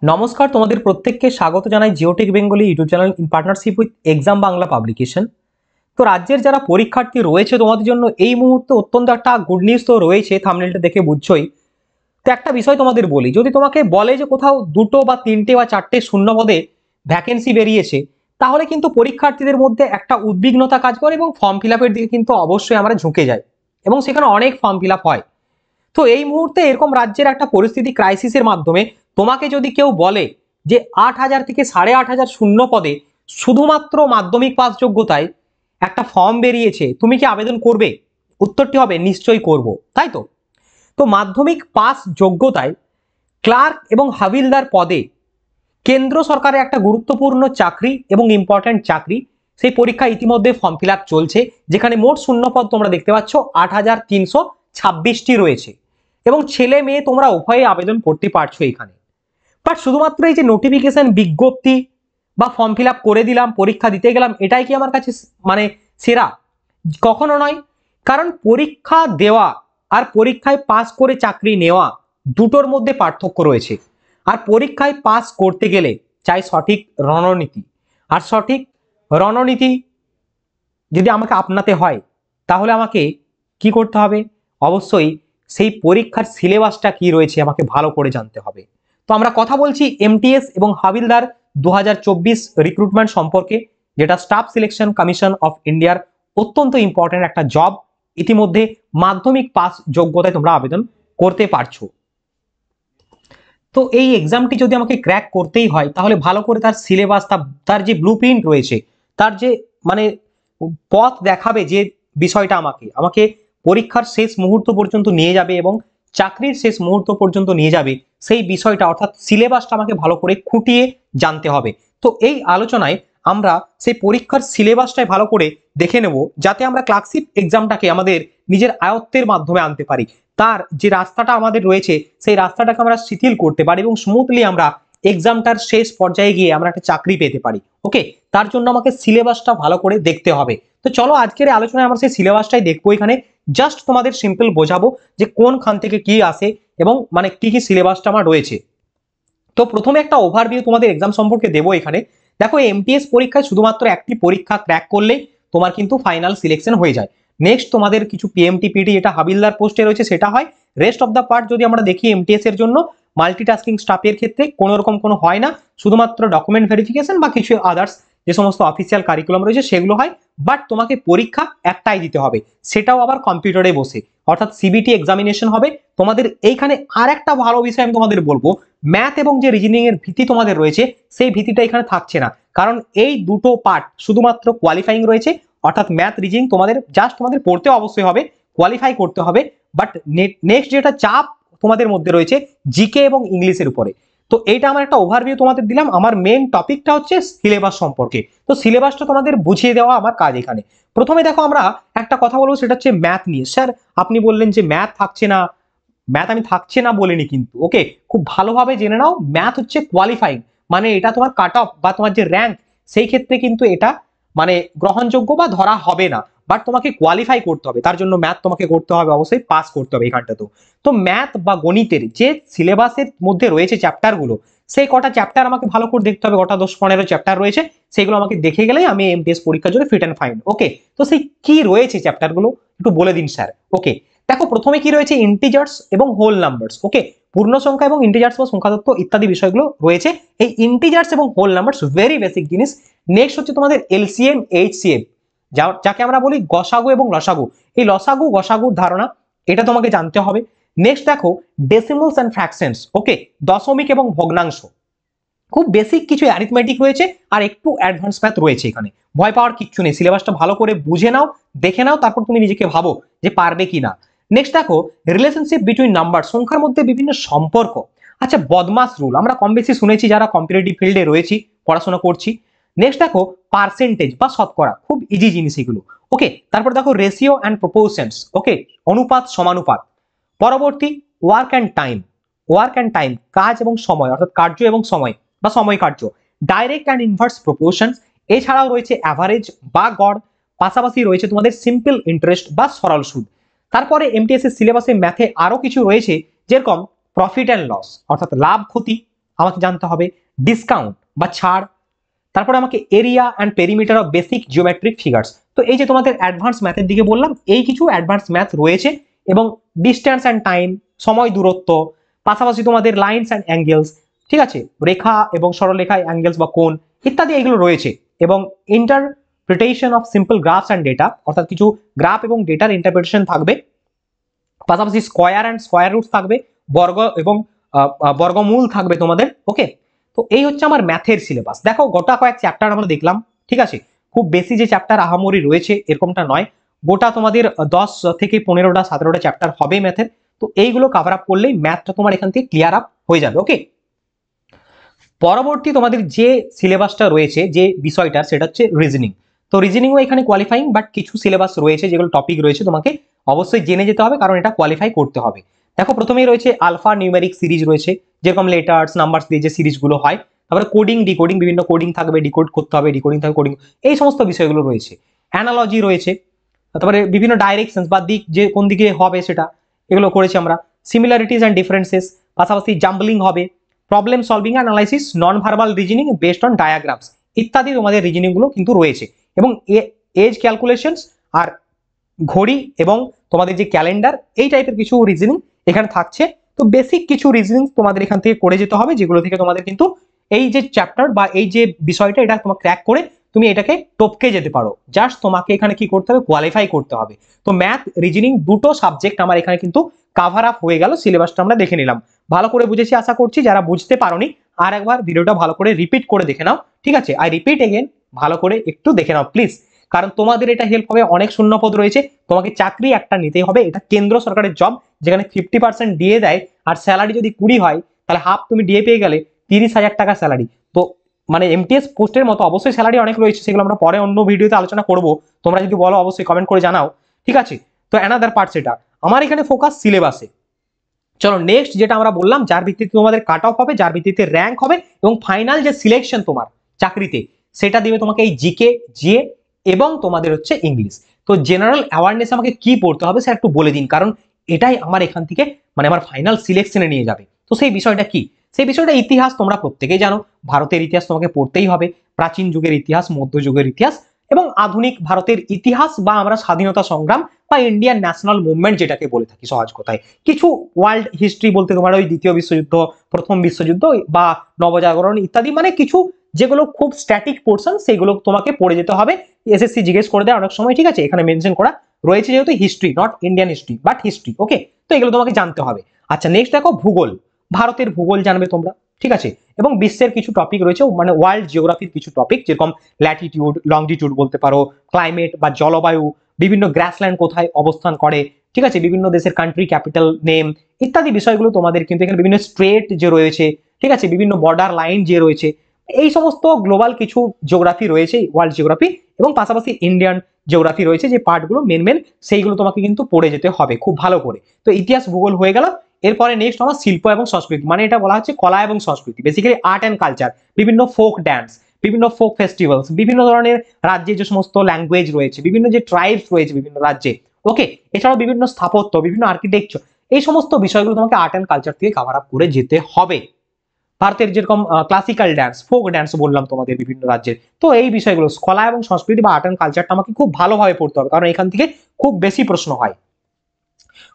নমস্কার, তোমাদের প্রত্যেককে স্বাগত জানাই Geotech Bengali YouTube channel in partnership with exam Bangla publication. তো রাজ্যের যারা পরীক্ষার্থী রয়েছে তোমাদের জন্য এই মুহূর্তে অত্যন্ত একটা গুড নিউজ তো রয়েছে, থাম্বনেলটা দেখে বুঝছোই। তো একটা বিষয় তোমাদের বলি, যদি তোমাকে বলে যে কোথাও দুটো বা তিনটে বা চারটে শূন্য পদে ভ্যাকেন্সি বেরিয়েছে, তাহলে কিন্তু পরীক্ষার্থীদের মধ্যে একটা উদ্বিগ্নতা কাজ করে এবং ফর্ম ফিল আপের দিকে কিন্তু অবশ্যই আমরা ঝুঁকে যাই এবং সেখানে অনেক ফর্ম ফিল আপ হয়। তো এই মুহূর্তে এরকম রাজ্যের একটা পরিস্থিতি ক্রাইসিসের মাধ্যমে তোমাকে যদি কেউ বলে যে 8,000 থেকে 8,500 শূন্য পদে শুধুমাত্র মাধ্যমিক পাস যোগ্যতায় একটা ফর্ম বেরিয়েছে, তুমি কি আবেদন করবে? উত্তরটি হবে নিশ্চয়ই করব, তাই তো? তো মাধ্যমিক পাস যোগ্যতায় ক্লার্ক এবং হাবিলদার পদে কেন্দ্র সরকারের একটা গুরুত্বপূর্ণ চাকরি এবং ইম্পর্ট্যান্ট চাকরি, সেই পরীক্ষা ইতিমধ্যে ফর্ম ফিল আপ চলছে, যেখানে মোট শূন্য পদ তোমরা দেখতে পাচ্ছ 8,326টি রয়েছে এবং ছেলে মেয়ে তোমরা উভয়ে আবেদন করতে পারছো এখানে। বাট শুধুমাত্র এই যে নোটিফিকেশন বিজ্ঞপ্তি বা ফর্ম ফিল আপ করে দিলাম, পরীক্ষা দিতে গেলাম, এটাই কি আমার কাছে মানে সেরা? কখনো নয়। কারণ পরীক্ষা দেওয়া আর পরীক্ষায় পাস করে চাকরি নেওয়া দুটোর মধ্যে পার্থক্য রয়েছে। আর পরীক্ষায় পাস করতে গেলে চাই সঠিক রণনীতি, আর সঠিক রণনীতি যদি আমাকে আপনাতে হয় তাহলে আমাকে কি করতে হবে? অবশ্যই সেই পরীক্ষার সিলেবাসটা কি রয়েছে আমাকে ভালো করে জানতে হবে। তো আমরা কথা বলছি এমটিএস এবং হাবিলদার 2024 রিক্রুটমেন্ট সম্পর্কে, যেটা স্টাফ সিলেকশন কমিশন অফ ইন্ডিয়ার অত্যন্ত ইম্পর্টেন্ট একটা জব। ইতিমধ্যে মাধ্যমিক পাস যোগ্যতায় তোমরা আবেদন করতে পারছো। তো এই এক্সামটি যদি আমাকে ক্র্যাক করতেই হয় তাহলে ভালো করে তার সিলেবাস, তার যে ব্লুপ্রিন্ট রয়েছে, তার যে মানে পথ দেখাবে, যে বিষয়টা আমাকে আমাকে পরীক্ষার শেষ মুহূর্ত পর্যন্ত নিয়ে যাবে এবং চাকরির শেষ মুহূর্ত পর্যন্ত নিয়ে যাবে, সেই বিষয়টা অর্থাৎ সিলেবাসটা আমাকে ভালো করে খুঁটিয়ে জানতে হবে। তো এই আলোচনায় আমরা সেই পরীক্ষার সিলেবাসটাই ভালো করে দেখে নেব, যাতে আমরা ক্লার্কশিপ এক্সামটাকে আমাদের নিজের আয়ত্তের মাধ্যমে আনতে পারি। তার যে রাস্তাটা আমাদের রয়েছে সেই রাস্তাটাকে আমরা শিথিল করতে পারি এবং স্মুথলি আমরা এক্সামটার শেষ পর্যায়ে গিয়ে আমরা একটা চাকরি পেতে পারি। ওকে, তার জন্য আমাকে সিলেবাসটা ভালো করে দেখতে হবে। তো চলো আজকের আলোচনায় আমরা সেই সিলেবাসটাই দেখবো। এখানে জাস্ট তোমাদের সিম্পল বোঝাবো যে কোনখান থেকে কি আসে এবং মানে কি কি সিলেবাসটা আমার রয়েছে। তো প্রথমে একটা ওভারভিউ তোমাদের এক্সাম সম্পর্কে দেবো। এখানে দেখো, এমটিএস পরীক্ষায় শুধুমাত্র একটি পরীক্ষা ক্র্যাক করলে তোমার কিন্তু ফাইনাল সিলেকশন হয়ে যায়। নেক্সট তোমাদের কিছু পিএমটি পিটি যেটা হাবিলদার পোস্টে রয়েছে সেটা হয়। রেস্ট অফ দ্য পার্ট যদি আমরা দেখি এমটিএস এর জন্য মাল্টিটাস্কিং স্টাফের ক্ষেত্রে কোনো রকম কোনো হয় না, শুধুমাত্র ডকুমেন্ট ভেরিফিকেশন বা কিছু আদার্স যে সমস্ত অফিসিয়াল কারিকুলাম রয়েছে সেগুলো হয়। বাট তোমাকে পরীক্ষা একটাই দিতে হবে, সেটাও আবার কম্পিউটারে বসে, অর্থাৎ সিবিটি এক্সামিনেশন হবে তোমাদের। এইখানে আর একটা ভালো বিষয় আমি তোমাদের বলবো, ম্যাথ এবং যে রিজনিং এর ভীতি তোমাদের রয়েছে সেই ভীতিটা এখানে থাকছে না, কারণ এই দুটো পার্ট শুধুমাত্র কোয়ালিফাইং রয়েছে। অর্থাৎ ম্যাথ রিজনিং তোমাদের জাস্ট তোমাদের পড়তে অবশ্যই হবে, কোয়ালিফাই করতে হবে। বাট নেক্সট যেটা চাপ তোমাদের মধ্যে রয়েছে জিকে এবং ইংলিশের উপরে। তো এইটা আমার একটা ওভারভিউ তোমাদের দিলাম। আমার মেন টপিকটা হচ্ছে সিলেবাস সম্পর্কে। তো সিলেবাসটা তোমাদের বুঝিয়ে দেওয়া আমার কাজ এখানে। প্রথমে দেখো, আমরা একটা কথা বলবো, সেটা হচ্ছে ম্যাথ নিয়ে। স্যার আপনি বললেন যে ম্যাথ থাকছে না, ম্যাথ আমি থাকছে না বলিনি কিন্তু। ওকে, খুব ভালোভাবে জেনে নাও, ম্যাথ হচ্ছে কোয়ালিফাইং, মানে এটা তোমার কাট অফ বা তোমার যে র্যাঙ্ক সেই ক্ষেত্রে কিন্তু এটা মানে গ্রহণযোগ্য বা ধরা হবে না। বাট তোমাকে কোয়ালিফাই করতে হবে, তার জন্য ম্যাথ তোমাকে করতে হবে, অবশ্যই পাস করতে হবে এখানটা। তো ম্যাথ বা গণিতের যে সিলেবাসের মধ্যে রয়েছে চ্যাপ্টারগুলো, সেই কটা চ্যাপ্টার আমাকে ভালো করে দেখতে হবে। কটা 10-15 চ্যাপ্টার রয়েছে, সেগুলো আমাকে দেখে গেলেই আমি এমটিএস পরীক্ষার জন্য ফিট অ্যান্ড ফাইন। ওকে, তো সেই কি রয়েছে চ্যাপ্টারগুলো একটু বলে দিন স্যার। ওকে, দেখো প্রথমে কি রয়েছে, ইন্টিজার্স এবং হোল নাম্বারস। ওকে, পূর্ণ সংখ্যা এবং ইন্টিজার্স বা সংখ্যাতত্ত্ব ইত্যাদি বিষয়গুলো রয়েছে। এই ইন্টিজার্স এবং হোল নাম্বারস ভেরি বেসিক জিনিস। নেক্সট হচ্ছে তোমাদের এলসিএম এইচসিএফ, যাকে আমরা বলি গসাগু এবং লসাগু। এই লসাগু গসাগুর ধারণা এটা তোমাকে জানতে হবে। নেক্সট দেখো ডেসিমালস এন্ড ফ্র্যাকশনস। ওকে, দশমিক এবং ভগ্নাংশ, খুব বেসিক কিছু অ্যারিথমেটিক রয়েছে আর একটু অ্যাডভান্স ম্যাথ রয়েছে এখানে। ভয় পাওয়ার কিচ্ছু নেই, সিলেবাসটা ভালো করে বুঝে নাও, দেখে নাও, তারপর তুমি নিজেকে ভাবো যে পারবে কিনা। নেক্সট দেখো রিলেশনশিপ বিটুইন নাম্বার, সংখ্যার মধ্যে বিভিন্ন সম্পর্ক। আচ্ছা, বদমাস রুল আমরা কম বেশি শুনেছি যারা কম্পিটিটিভ ফিল্ডে রয়েছি, পড়াশোনা করছি। নেক্সট দেখো পার্সেন্টেজ বা শতকরা, খুব ইজি জিনিস এগুলো। ওকে, তারপর দেখো রেশিও অ্যান্ড প্রপোর্শনস। ওকে, অনুপাত সমানুপাত। পরবর্তী work and time, work and time কাজ এবং সময়, অর্থাৎ কার্য এবং সময় বা সময় কার্য। ডাইরেক্ট অ্যান্ড ইনভার্স প্রপোর্শনস, এছাড়াও রয়েছে অ্যাভারেজ বা গড়, পাশাপাশি রয়েছে তোমাদের সিম্পল ইন্টারেস্ট বা সরল সুদ। তারপরে এমটিএস এর সিলেবাসে ম্যাথে আরো কিছু রয়েছে, যেরকম প্রফিট অ্যান্ড লস, অর্থাৎ লাভ ক্ষতি, আমাকে জানতে হবে ডিসকাউন্ট বা ছাড়, তারপরে আমাকে area and perimeter of basic geometric figures. তো এই যে তোমাদের অ্যাডভান্স ম্যাথের দিকে বললাম, এই কিছু অ্যাডভান্স ম্যাথ রয়েছে, এবং ডিস্টেন্স অ্যান্ড টাইম, সময় দূরত্ব, পাশাপাশি তোমাদের লাইনস অ্যান্ড অ্যাঙ্গেলস, ঠিক আছে, রেখা এবং সরলরেখা অ্যাঙ্গেলস বা কোণ ইত্যাদি এগুলো রয়েছে, এবং interpretation of simple grasp and data, অর্থাৎ কিছু গ্রাফ এবং ডেটার ইন্টারপ্রিটেশন থাকবে, পাশাপাশি স্কোয়ার অ্যান্ড স্কোয়ার রুট থাকবে, বর্গ এবং বর্গমূল থাকবে তোমাদের। ওকে, তো এই হচ্ছে আমার ম্যাথের সিলেবাস। দেখো গোটা কয়েক চ্যাপ্টার আমরা দেখলাম, ঠিক আছে, খুব বেশি যে চ্যাপ্টার আহামরি রয়েছে এরকমটা নয়, গোটা তোমাদের 10 থেকে 15টা 17টা চ্যাপ্টার হবে ম্যাথের। তো এইগুলো কভার আপ করলেই ম্যাথটা তোমার এখান থেকে ক্লিয়ার আপ হয়ে যাবে। ওকে, পরবর্তী তোমাদের যে সিলেবাসটা রয়েছে, যে বিষয়টা, সেটা হচ্ছে রিজনিং। তো রিজনিংও এখানে কোয়ালিফাইং, বাট কিছু সিলেবাস রয়েছে, যেগুলো টপিক রয়েছে তোমাকে অবশ্যই জেনে যেতে হবে, কারণ এটা কোয়ালিফাই করতে হবে। দেখো প্রথমেই রয়েছে আলফা নিউমেরিক সিরিজ রয়েছে, যেরকম লেটার্স নাম্বারস দিয়ে যে সিরিজগুলো হয়, তারপরে কোডিং ডিকোডিং, বিভিন্ন কোডিং থাকবে, ডিকোড করতে হবে, ডিকোডিং থাকবে, কোডিং, এই সমস্ত বিষয়গুলো রয়েছে। অ্যানালজি রয়েছে, তারপরে বিভিন্ন ডাইরেকশনস বা দিক, যে কোন দিকে হবে সেটা, এগুলো করেছি আমরা। সিমিলারিটিস অ্যান্ড ডিফারেন্সেস, পাশাপাশি জাম্বলিং হবে, problem solving analysis, non verbal reasoning based on diagrams ইত্যাদি তোমাদের রিজনিং গুলো কিন্তু রয়েছে, এবং এজ ক্যালকুলেশনস আর ঘড়ি এবং তোমাদের যে ক্যালেন্ডার, এই টাইপের কিছু রিজনিং এখানে থাকছে। তো বেসিক কিছু রিজনিং তোমাদের এখান থেকে করে যেতে হবে, যেগুলো থেকে তোমাদের কিন্তু এই যে চ্যাপ্টার বা এই যে বিষয়টা, এটা তোমার ক্র্যাক করে তুমি এটাকে টপকে যেতে পারো। জাস্ট তোমাকে এখানে কি করতে হবে, কোয়ালিফাই করতে হবে। তো ম্যাথ রিজনিং দুটো সাবজেক্ট আমার এখানে কিন্তু কাভার আপ হয়ে গেল, সিলেবাসটা আমরা দেখে নিলাম। ভালো করে বুঝেছি আশা করছি, যারা বুঝতে পারোনি আর একবার ভিডিওটা ভালো করে রিপিট করে দেখে নাও, ঠিক আছে, আই রিপিট এগেন, ভালো করে একটু দেখে নাও প্লিজ, কারণ তোমাদের এটা হেল্প হবে। অনেক শূন্যপদ রয়েছে, তোমাকে চাকরি একটা নিতেই হবে, এটা কেন্দ্র সরকারের জব, যেখানে 50% ডিএ দেয়, আর স্যালারি যদি 20 হয়, তাহলে হাফ তুমি ডিএ পেয়ে গেলে 30,000 টাকা স্যালারি। তো মানে এমটিএস পোস্টের মতো অবশ্যই স্যালারি অনেক রয়েছে, সেগুলো আমরা পরে অন্য ভিডিওতে আলোচনা করব, তোমরা যদি বলো অবশ্যই কমেন্ট করে জানাও, ঠিক আছে। তো অ্যানাদার পার্ট, সেটা আমার এখানে ফোকাস সিলেবাসে। চলো নেক্সট যেটা আমরা বললাম, যার ভিত্তিতে তোমাদের কাট অফ হবে, যার ভিত্তিতে র্যাঙ্ক হবে, এবং ফাইনাল যে সিলেকশন তোমার চাকরিতে, সেটা দিবে তোমাকে এই জিকে, জিএ এবং তোমাদের হচ্ছে ইংলিশ। তো জেনারেল অ্যাওয়ারনেস আমাকে কি পড়তে হবে স্যার একটু বলে দিন, কারণ এটাই আমার এখান থেকে মানে আমার ফাইনাল সিলেকশনে নিয়ে যাবে। তো সেই বিষয়টা কি, সেই বিষয়টা ইতিহাস, তোমরা প্রত্যেকেই জানো, ভারতের ইতিহাস তোমাকে পড়তেই হবে, প্রাচীন যুগের ইতিহাস, মধ্যযুগের ইতিহাস এবং আধুনিক ভারতের ইতিহাস, বা আমরা স্বাধীনতা সংগ্রাম বা ইন্ডিয়ান ন্যাশনাল মুভমেন্ট যেটাকে বলে থাকি সহজ কথায়। কিছু ওয়ার্ল্ড হিস্ট্রি বলতে তোমার ওই দ্বিতীয় বিশ্বযুদ্ধ, প্রথম বিশ্বযুদ্ধ বা নবজাগরণ ইত্যাদি, মানে কিছু যেগুলো খুব স্ট্যাটিক পোর্শন, সেগুলো তোমাকে পড়ে যেতে হবে। এসএসসি জিজ্ঞেস করে দেয় অনেক সময়, ঠিক আছে, এখানে মেনশন করা রয়েছে, যেহেতু history, not Indian history but history. Okay, তো এগুলো তোমাকে জানতে হবে। আচ্ছা নেক্সট দেখো ভূগোল, ভারতের ভূগোল জানবে তোমরা, ঠিক আছে, এবং বিশ্বের কিছু টপিক রয়েছে, মানে ওয়ার্ল্ড জিওগ্রাফির কিছু টপিক, যেরকম ল্যাটিটিউড, লংজিটিউড বলতে পারো, ক্লাইমেট বা জলবায়ু, বিভিন্ন গ্রাসল্যান্ড কোথায় অবস্থান করে, ঠিক আছে, বিভিন্ন দেশের কান্ট্রি ক্যাপিটাল নেম ইত্যাদি বিষয়গুলো তোমাদের কিন্তু এখানে, বিভিন্ন স্ট্রেট যে রয়েছে, ঠিক আছে, বিভিন্ন বর্ডার লাইন যে রয়েছে, এই সমস্ত গ্লোবাল কিছু জিওগ্রাফি রয়েছে, ওয়ার্ল্ড জিওগ্রাফি, এবং পাশাপাশি ইন্ডিয়ান জিওগ্রাফি রয়েছে, যে পার্টগুলো মেন মেন, সেইগুলো তোমাকে কিন্তু পড়ে যেতে হবে খুব ভালো করে। তো ইতিহাস ভূগোল হয়ে গেল। এরপরে নেক্সট আমার শিল্প এবং সংস্কৃতি, মানে এটা বলা হচ্ছে কলা এবং সংস্কৃতি, বেসিক্যালি আর্ট অ্যান্ড কালচার, বিভিন্ন ফোক ড্যান্স, বিভিন্ন ফোক ফেস্টিভ্যালস, বিভিন্ন ধরনের রাজ্যে যে সমস্ত ল্যাঙ্গুয়েজ রয়েছে, বিভিন্ন যে ট্রাইবস রয়েছে বিভিন্ন রাজ্যে, ওকে, এছাড়াও বিভিন্ন স্থাপত্য, বিভিন্ন আর্কিটেকচার, এই সমস্ত বিষয়গুলো তোমাকে আর্ট অ্যান্ড কালচার থেকে কভার আপ করে যেতে হবে। ভারতের যেরকম ক্লাসিক্যাল ড্যান্স, ফোক ড্যান্স বললাম তোমাদের বিভিন্ন রাজ্যের, তো এই বিষয়গুলো কলা এবং সংস্কৃতি বা আর্ট অ্যান্ড কালচারটা আমাকে খুব ভালোভাবে পড়তে হবে, কারণ এখান থেকে খুব বেশি প্রশ্ন হয়।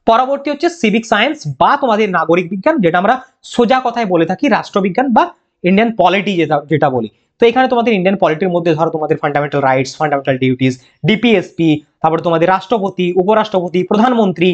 পরবর্তী হচ্ছে সিভিক সায়েন্স বা তোমাদের নাগরিক বিজ্ঞান, যেটা আমরা সোজা কথায় বলে থাকি রাষ্ট্রবিজ্ঞান বা ইন্ডিয়ান পলিটি যেটা বলি। তো এখানে তোমাদের ইন্ডিয়ান পলিটির মধ্যে ধরো তোমাদের fundamental rights, fundamental duties, DPSP, তারপরে তোমাদের রাষ্ট্রপতি, উপরাষ্ট্রপতি, প্রধানমন্ত্রী,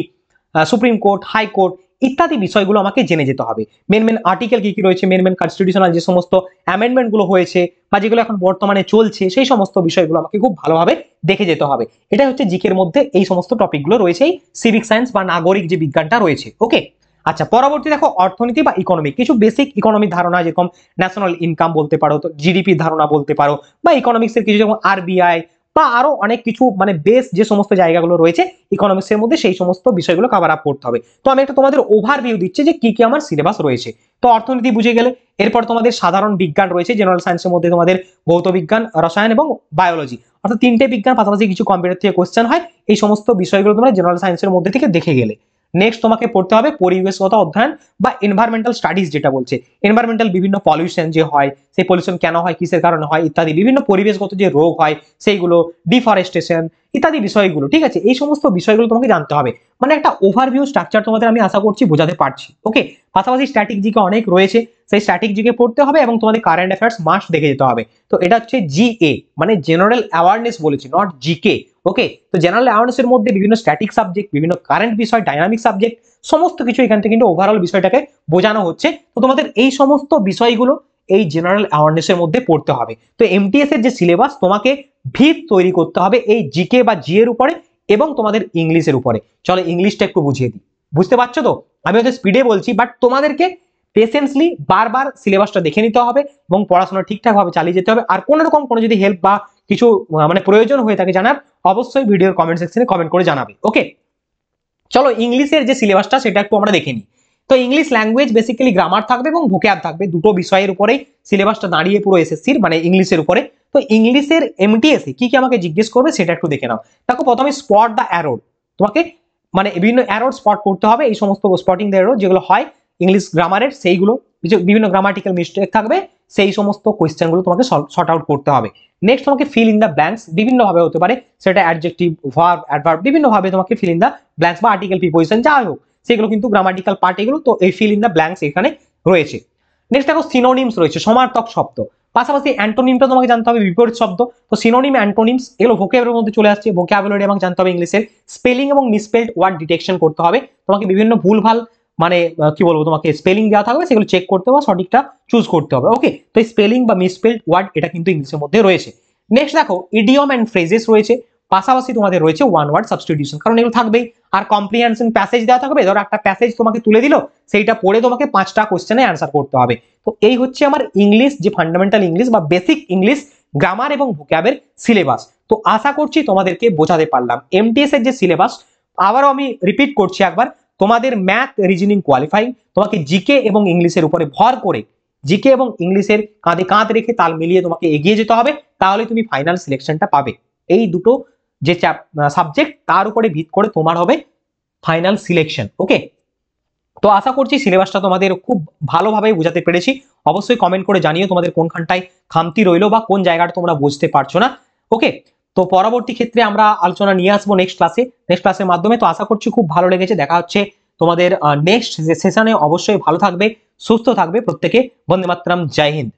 সুপ্রিম কোর্ট, হাইকোর্ট ইত্যাদি বিষয়গুলো আমাকে জেনে যেতে হবে। মেন মেন আর্টিকেল কি কি রয়েছে, মেন মেন কনস্টিটিউশনাল যে সমস্ত অ্যামেন্ডমেন্ট গুলো হয়েছে বা যেগুলো এখন বর্তমানে চলছে, সেই সমস্ত বিষয়গুলো আমাকে খুব ভালোভাবে দেখে যেতে হবে। এটা হচ্ছে জিকের মধ্যে এই সমস্ত টপিকগুলো রয়েছে, এই সিভিক সায়েন্স বা নাগরিক যে বিজ্ঞানটা রয়েছে। ওকে, আচ্ছা পরবর্তী দেখো অর্থনীতি বা ইকোনমি, কিছু বেসিক ইকোনমিক ধারণা, যেরকম ন্যাশনাল ইনকাম বলতে পারো, তো জিডিপি ধারণা বলতে পারো, বা ইকোনমিক্সের কিছু যেমন আরবিআই বা আরো অনেক কিছু, মানে বেস যে সমস্ত জায়গাগুলো রয়েছে ইকোনমিক্সের মধ্যে, সেই সমস্ত বিষয়গুলো কভার আপ করতে হবে। তো আমি একটা তোমাদের ওভারভিউ দিচ্ছি যে কি কি আমার সিলেবাস রয়েছে। তো অর্থনীতি বুঝে গেলে, এরপর তোমাদের সাধারণ বিজ্ঞান রয়েছে, জেনারেল সায়েন্সের মধ্যে তোমাদের ভৌত বিজ্ঞান, রসায়ন এবং বায়োলজি, অর্থাৎ তিনটে বিজ্ঞান, পাশাপাশি কিছু কম্পিউটার থেকে কোশ্চেন হয়, এই সমস্ত বিষয়গুলো তোমরা জেনারেল সায়েন্সের মধ্যে থেকে দেখে গেলে। নেক্সট তোমাকে পড়তে হবে পরিবেশগত অধ্যয়ন বা এনভায়রনমেন্টাল স্টাডিজ, যেটা বলছে এনভায়রনমেন্টাল বিভিন্ন পলিউশন যে হয়, সেই পলিউশন কেন হয়, কিসের কারণে হয় ইত্যাদি, বিভিন্ন পরিবেশগত যে রোগ হয় সেইগুলো, ডিফরেস্টেশন ইত্যাদি বিষয়গুলো, ঠিক আছে, এই সমস্ত বিষয়গুলো তোমাকে জানতে হবে। মানে একটা ওভারভিউ স্ট্রাকচার তোমাদের আমি আশা করছি বোঝাতে পারছি। ওকে, পাশাপাশি স্ট্যাটিক জিকে অনেক রয়েছে, সেই স্ট্যাটিক জিকে পড়তে হবে এবং তোমাদের কারেন্ট অ্যাফেয়ার্স মাস্ট দেখে যেতে হবে। তো এটা হচ্ছে জিএ, মানে জেনারেল অ্যাওয়ারনেস বলেছি, নট জিকে। ওকে, তো জেনারেল অ্যাওয়ারনেসের মধ্যে বিভিন্ন স্ট্যাটিক সাবজেক্ট, বিভিন্ন কারেন্ট বিষয়, ডাইনামিক সাবজেক্ট, সমস্ত কিছু এখান থেকে কিন্তু ওভারঅল বিষয়টাকে বোঝানো হচ্ছে। তো তোমাদের এই সমস্ত বিষয়গুলো এই জেনারেল অ্যাওয়ারনেসের মধ্যে পড়তে হবে। তো এমটিএস এর যে সিলেবাস, তোমাকে ভিত তৈরি করতে হবে এই জিকে বা জি এর উপরে এবং তোমাদের ইংলিশের উপরে। চলো ইংলিশটা একটু বুঝিয়ে দিই, বুঝতে পারছো তো? আমি হয়তো স্পিডে বলছি, বাট তোমাদেরকে পেশেন্সলি বারবার সিলেবাসটা দেখে নিতে হবে এবং পড়াশোনা ঠিকঠাক ভাবে চালিয়ে যেতে হবে। আর কোনো রকম কোনো যদি হেল্প বা কিছু মানে প্রয়োজন হয়ে থাকে জানার, অবশ্যই ভিডিওর কমেন্ট সেকশনে কমেন্ট করে জানাবে। ওকে, চলো ইংলিশের যে সিলেবাসটা সেটা একটু আমরা দেখে নিই। তো ইংলিশ ল্যাঙ্গুয়েজ বেসিক্যালি গ্রামার থাকবে এবং ভোক্যাব থাকবে, দুটো বিষয়ের উপরেই সিলেবাসটা দাঁড়িয়ে পুরো এসএসসির, মানে ইংলিশের উপরে। তো ইংলিশের এমটিএস কি কি আমাকে জিজ্ঞেস করবে সেটা একটু দেখে নাও। দেখো প্রথমে স্পট দ্য অ্যারো, তোমাকে মানে বিভিন্ন অ্যারো স্পট করতে হবে, এই সমস্ত স্পটিং দ্য অ্যারো যেগুলো হয় ইংলিশ গ্রামারের, সেইগুলো বিভিন্ন গ্রামাটিক্যাল মিস্টেক থাকবে, সেই সমস্ত কোয়েশ্চেনগুলো তোমাকে সর্ট আউট করতে হবে। নেক্সট তোমাকে ফিল ইন দ্য ব্ল্যাঙ্কস, বিভিন্ন ভাবে হতে পারে, সেটা অ্যাডজেক্টিভ, ভার্ব, অ্যাডভার্ব, বিভিন্ন ভাবে তোমাকে ফিল ইন দ্য ব্ল্যাঙ্কস বা আর্টিকেল, প্রিপোজিশন যাই হোক সেগুলো কিন্তু গ্রামাটিক্যাল পার্ট এগুলো। তো এই ফিল ইন দ্য ব্ল্যাঙ্কস এখানে রয়েছে। নেক্সট দেখো সিনোনিমস রয়েছে, সমার্থক শব্দ, পাশাপাশি অ্যান্টোনিমটা তোমাকে জানতে হবে, বিপরীত শব্দ। তো সিনোনিম, অ্যান্টোনিমস এগুলো ভোক্যাবুলারির মধ্যে চলে আসছে, ভোক্যাবুলারি এবং জানতে হবে ইংলিশের স্পেলিং এবং মিসস্পেলড ওয়ার্ড ডিটেকশন করতে হবে। তোমাকে বিভিন্ন ভুলভাল মানে কি বলবো, তোমাকে স্পেলিং দেওয়া থাকবে, সেগুলো চেক করতে হবে, সঠিকটা চুজ করতে হবে। ওকে, তো এই স্পেলিং বা মিসস্পেলড ওয়ার্ড এটা কিন্তু ইংলিশের মধ্যে রয়েছে। নেক্সট দেখো ইডিয়ম এন্ড ফ্রেজেস রয়েছে, পাশাপাশি তোমাদের রয়েছে ওয়ান ওয়ার্ড সাবস্টিটিউশন, কারণ এগুলো থাকবেই। আর কম্প্রিহেনশন প্যাসেজ দেওয়া থাকবে, ধরো একটা প্যাসেজ তোমাকে তুলে দিল, সেইটা পড়ে তোমাকে 5টা কোশ্চেনে অ্যান্সার করতে হবে। তো এই হচ্ছে আমার ইংলিশ, যে ফান্ডামেন্টাল ইংলিশ বা বেসিক ইংলিশ গ্রামার এবং ভোক্যাবের সিলেবাস। তো আশা করছি তোমাদেরকে বোঝাতে পারলাম। এমটিএস এর যে সিলেবাস, আবারও আমি রিপিট করছি একবার, তোমাদের ম্যাথ, রিজনিং কোয়ালিফাইং, তোমাকে জিকে এবং ইংলিশের উপরে ভর করে, জিকে এবং ইংলিশের কাঁধে কাঁধ রেখে তাল মিলিয়ে তোমাকে এগিয়ে যেতে হবে, তাহলে তুমি ফাইনাল সিলেকশনটা পাবে। এই দুটো যে সাবজেক্ট তার উপরে ভিত করে তোমার হবে ফাইনাল সিলেকশন। ওকে, তো আশা করছি সিলেবাসটা তোমাদের খুব ভালোভাবে বোঝাতে পেরেছি। অবশ্যই কমেন্ট করে জানিও তোমাদের কোনখানটায় খামতি রইলো বা কোন জায়গাটা তোমরা বুঝতে পারছো না। ওকে, তো পরবর্তী ক্ষেত্রে আমরা আলোচনা নিয়ে আসবো নেক্সট ক্লাসের মাধ্যমে। তো আশা করছি খুব ভালো লেগেছে। দেখা হচ্ছে তোমাদের নেক্সট সেশনে। অবশ্যই ভালো থাকবে, সুস্থ থাকবে প্রত্যেকে। বন্দে মাতরম, জয় হিন্দ।